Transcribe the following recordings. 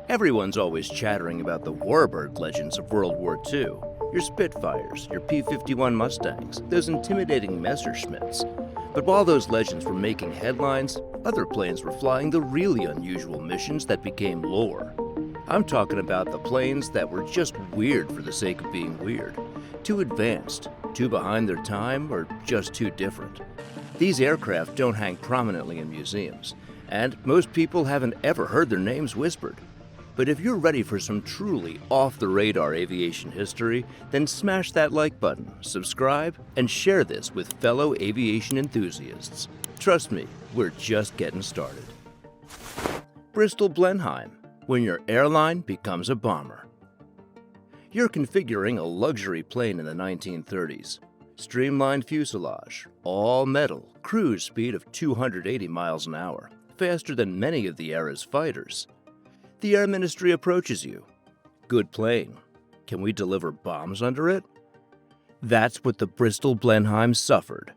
Everyone's always chattering about the warbird legends of World War II. Your Spitfires, your P-51 Mustangs, those intimidating Messerschmitts. But while those legends were making headlines, other planes were flying the really unusual missions that became lore. I'm talking about the planes that were just weird for the sake of being weird. Too advanced, too behind their time, or just too different. These aircraft don't hang prominently in museums, and most people haven't ever heard their names whispered. But if you're ready for some truly off-the-radar aviation history, then smash that like button, subscribe, and share this with fellow aviation enthusiasts. Trust me, we're just getting started. Bristol Blenheim, when your airline becomes a bomber. You're configuring a luxury plane in the 1930s. Streamlined fuselage, all metal, cruise speed of 280 miles an hour, faster than many of the era's fighters. The Air Ministry approaches you. Good plane. Can we deliver bombs under it? That's what the Bristol Blenheim suffered.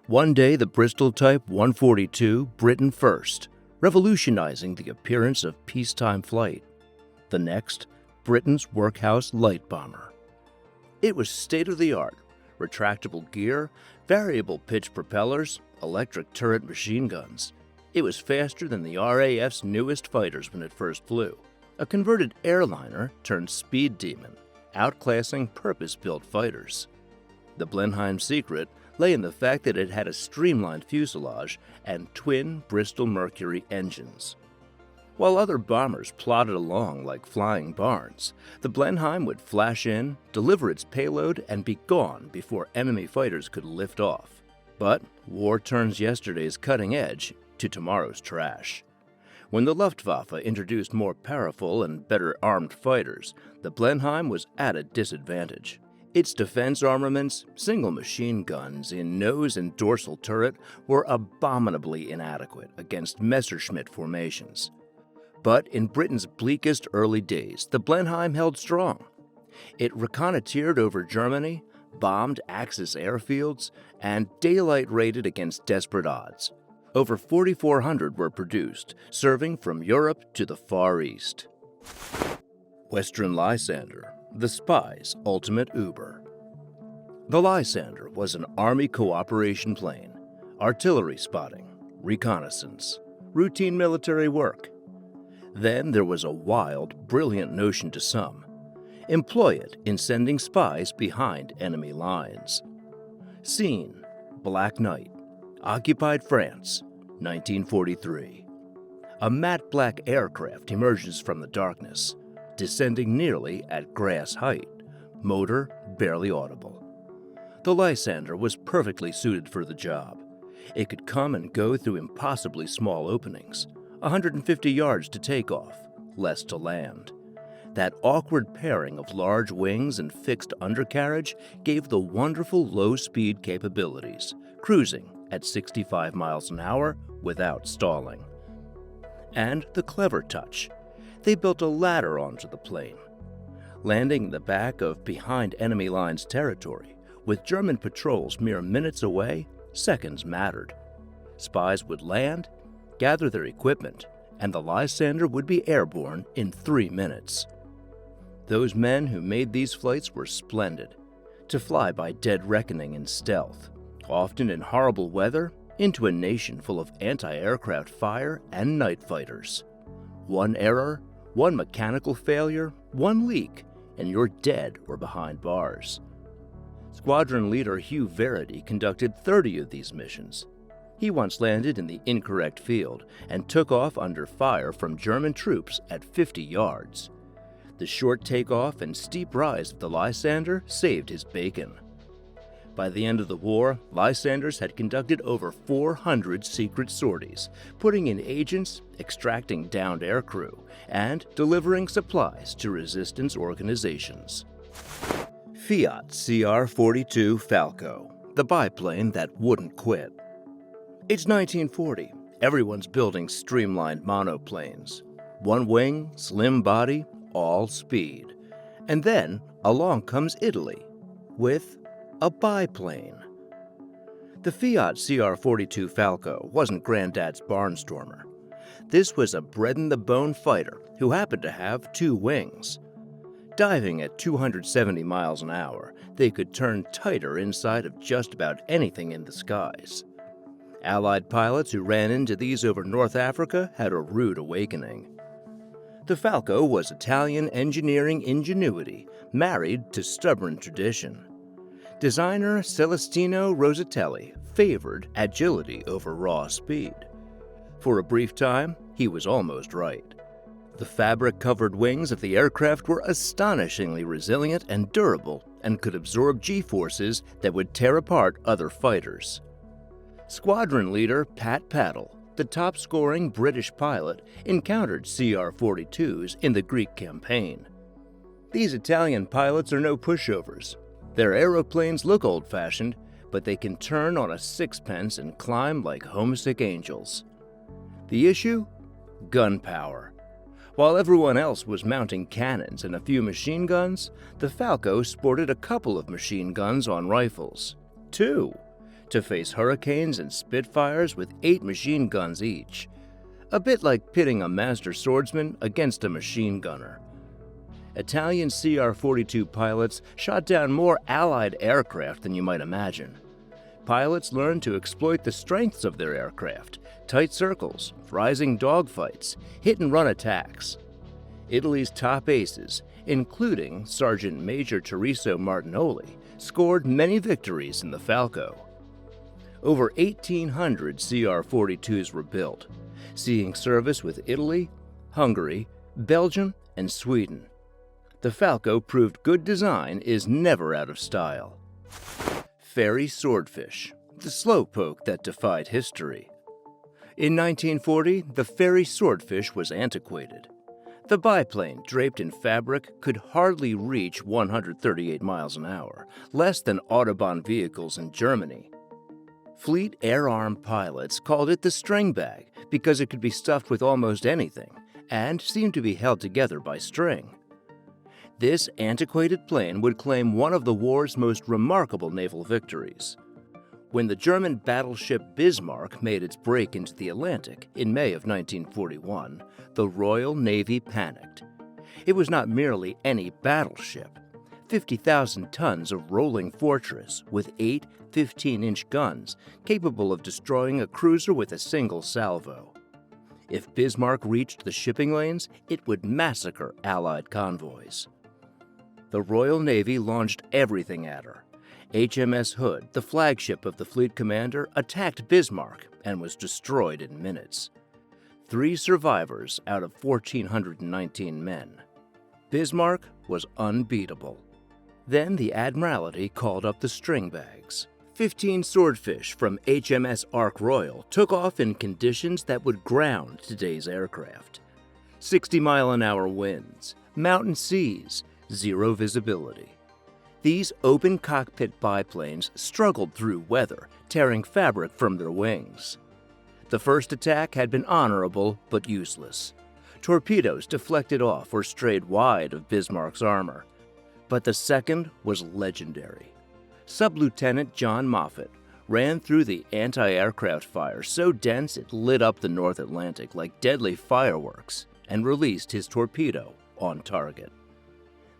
One day, the Bristol Type 142, Britain first, revolutionizing the appearance of peacetime flight. The next, Britain's workhouse light bomber. It was state-of-the-art, retractable gear, variable pitch propellers, electric turret machine guns. It was faster than the RAF's newest fighters when it first flew. A converted airliner turned speed demon, outclassing purpose-built fighters. The Blenheim secret lay in the fact that it had a streamlined fuselage and twin Bristol Mercury engines. While other bombers plodded along like flying barns, the Blenheim would flash in, deliver its payload, and be gone before enemy fighters could lift off. But war turns yesterday's cutting edge to tomorrow's trash. When the Luftwaffe introduced more powerful and better armed fighters, the Blenheim was at a disadvantage. Its defense armaments, single machine guns in nose and dorsal turret, were abominably inadequate against Messerschmitt formations. But in Britain's bleakest early days, the Blenheim held strong. It reconnoitered over Germany, bombed Axis airfields, and daylight raided against desperate odds. Over 4,400 were produced, serving from Europe to the Far East. Western Lzander, the spy's ultimate Uber. The Lzander was an Army cooperation plane, artillery spotting, reconnaissance, routine military work. Then there was a wild, brilliant notion to some. Employ it in sending spies behind enemy lines. Scene: Black Night. Occupied France, 1943. A matte black aircraft emerges from the darkness, descending nearly at grass height, motor barely audible. The Lzander was perfectly suited for the job. It could come and go through impossibly small openings, 150 yards to take off, less to land. That awkward pairing of large wings and fixed undercarriage gave the wonderful low-speed capabilities, cruising at 65 miles an hour without stalling. And the clever touch. They built a ladder onto the plane. Landing in the back of behind enemy lines territory, with German patrols mere minutes away, seconds mattered. Spies would land, gather their equipment, and the Lzander would be airborne in 3 minutes. Those men who made these flights were splendid. To fly by dead reckoning in stealth, often in horrible weather, into a nation full of anti-aircraft fire and night fighters. One error, one mechanical failure, one leak, and you're dead or behind bars. Squadron leader Hugh Verity conducted 30 of these missions. He once landed in the incorrect field and took off under fire from German troops at 50 yards. The short takeoff and steep rise of the Lzander saved his bacon. By the end of the war, Lzanders had conducted over 400 secret sorties, putting in agents, extracting downed aircrew, and delivering supplies to resistance organizations. Fiat CR-42 Falco, the biplane that wouldn't quit. It's 1940. Everyone's building streamlined monoplanes. One wing, slim body, all speed. And then along comes Italy with a biplane. The Fiat CR-42 Falco wasn't Granddad's barnstormer. This was a bred-in-the-bone fighter who happened to have 2 wings. Diving at 270 miles an hour, they could turn tighter inside of just about anything in the skies. Allied pilots who ran into these over North Africa had a rude awakening. The Falco was Italian engineering ingenuity, married to stubborn tradition. Designer Celestino Rosatelli favored agility over raw speed. For a brief time, he was almost right. The fabric-covered wings of the aircraft were astonishingly resilient and durable and could absorb G-forces that would tear apart other fighters. Squadron leader Pat Paddle, the top-scoring British pilot, encountered CR-42s in the Greek campaign. These Italian pilots are no pushovers. Their aeroplanes look old-fashioned, but they can turn on a sixpence and climb like homesick angels. The issue? Gunpowder. While everyone else was mounting cannons and a few machine guns, the Falco sported a couple of machine guns on rifles. 2, to face Hurricanes and Spitfires with 8 machine guns each. A bit like pitting a master swordsman against a machine gunner. Italian CR-42 pilots shot down more Allied aircraft than you might imagine. Pilots learned to exploit the strengths of their aircraft: tight circles, rising dogfights, hit-and-run attacks. Italy's top aces, including Sergeant Major Teresa Martinoli, scored many victories in the Falco. Over 1,800 CR-42s were built, seeing service with Italy, Hungary, Belgium, and Sweden. The Falco proved good design is never out of style. Ferry Swordfish, the slowpoke that defied history. In 1940, the Ferry Swordfish was antiquated. The biplane, draped in fabric, could hardly reach 138 miles an hour, less than Autobahn vehicles in Germany. Fleet Air Arm pilots called it the string bag because it could be stuffed with almost anything and seemed to be held together by string. This antiquated plane would claim one of the war's most remarkable naval victories. When the German battleship Bismarck made its break into the Atlantic in May of 1941, the Royal Navy panicked. It was not merely any battleship. 50,000 tons of rolling fortress with 8 15-inch guns capable of destroying a cruiser with a single salvo. If Bismarck reached the shipping lanes, it would massacre Allied convoys. The Royal Navy launched everything at her. HMS Hood, the flagship of the fleet commander, attacked Bismarck and was destroyed in minutes. 3 survivors out of 1,419 men. Bismarck was unbeatable. Then the Admiralty called up the string bags. 15 Swordfish from HMS Ark Royal took off in conditions that would ground today's aircraft. 60-mile-an-hour winds, mountain seas, 0 visibility. These open cockpit biplanes struggled through weather, tearing fabric from their wings. The first attack had been honorable but useless. Torpedoes deflected off or strayed wide of Bismarck's armor. But the second was legendary. Sub-Lieutenant John Moffett ran through the anti-aircraft fire so dense it lit up the North Atlantic like deadly fireworks and released his torpedo on target.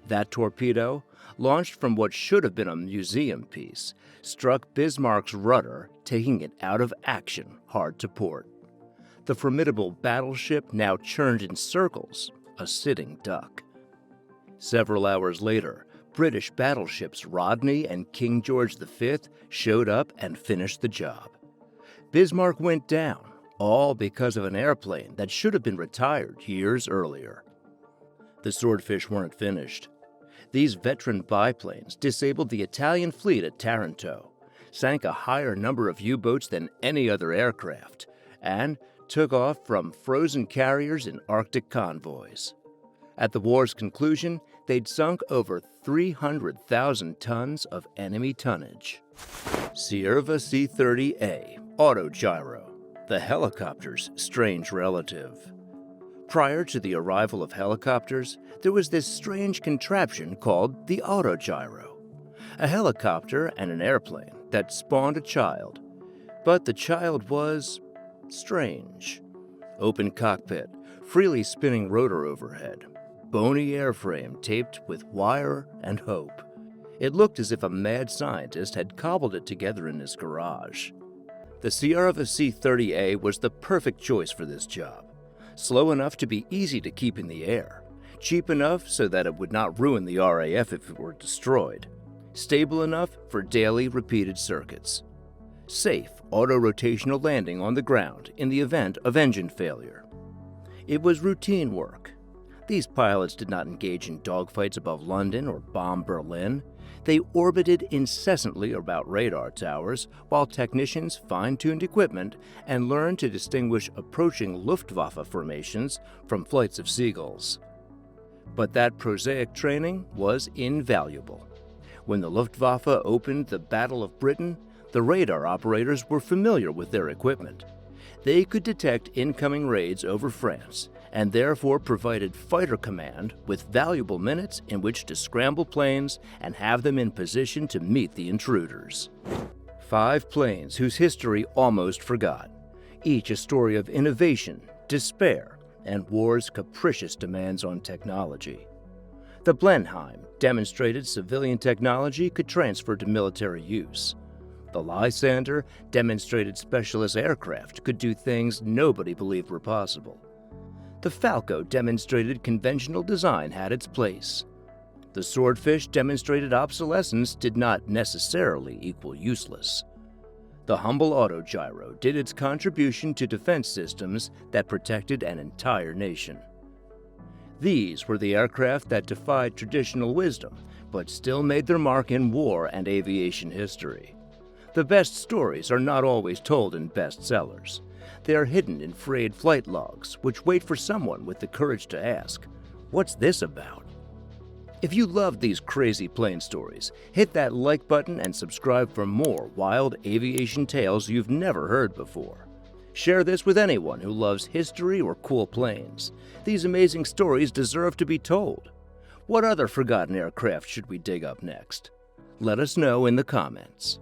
That torpedo, launched from what should have been a museum piece, struck Bismarck's rudder, taking it out of action hard to port. The formidable battleship now churned in circles, a sitting duck. Several hours later, British battleships Rodney and King George V showed up and finished the job. Bismarck went down, all because of an airplane that should have been retired years earlier. The Swordfish weren't finished. These veteran biplanes disabled the Italian fleet at Taranto, sank a higher number of U-boats than any other aircraft, and took off from frozen carriers in Arctic convoys. At the war's conclusion, they'd sunk over 300,000 tons of enemy tonnage. Cierva C-30A, autogyro, the helicopter's strange relative. Prior to the arrival of helicopters, there was this strange contraption called the autogyro, a helicopter and an airplane that spawned a child. But the child was strange. Open cockpit, freely spinning rotor overhead, bony airframe taped with wire and hope. It looked as if a mad scientist had cobbled it together in his garage. The Sierra C-30A was the perfect choice for this job. Slow enough to be easy to keep in the air, cheap enough so that it would not ruin the RAF if it were destroyed, stable enough for daily repeated circuits, safe auto-rotational landing on the ground in the event of engine failure. It was routine work. These pilots did not engage in dogfights above London or bomb Berlin. They orbited incessantly about radar towers while technicians fine-tuned equipment and learned to distinguish approaching Luftwaffe formations from flights of seagulls. But that prosaic training was invaluable. When the Luftwaffe opened the Battle of Britain, the radar operators were familiar with their equipment. They could detect incoming raids over France and therefore provided fighter command with valuable minutes in which to scramble planes and have them in position to meet the intruders. 5 planes whose history almost forgot, each a story of innovation, despair, and war's capricious demands on technology. The Blenheim demonstrated civilian technology could transfer to military use. The Lzander demonstrated specialist aircraft could do things nobody believed were possible. The Falco demonstrated conventional design had its place. The Swordfish demonstrated obsolescence did not necessarily equal useless. The humble autogyro did its contribution to defense systems that protected an entire nation. These were the aircraft that defied traditional wisdom, but still made their mark in war and aviation history. The best stories are not always told in bestsellers. They are hidden in frayed flight logs, which wait for someone with the courage to ask, "What's this about?" If you loved these crazy plane stories, hit that like button and subscribe for more wild aviation tales you've never heard before. Share this with anyone who loves history or cool planes. These amazing stories deserve to be told. What other forgotten aircraft should we dig up next? Let us know in the comments.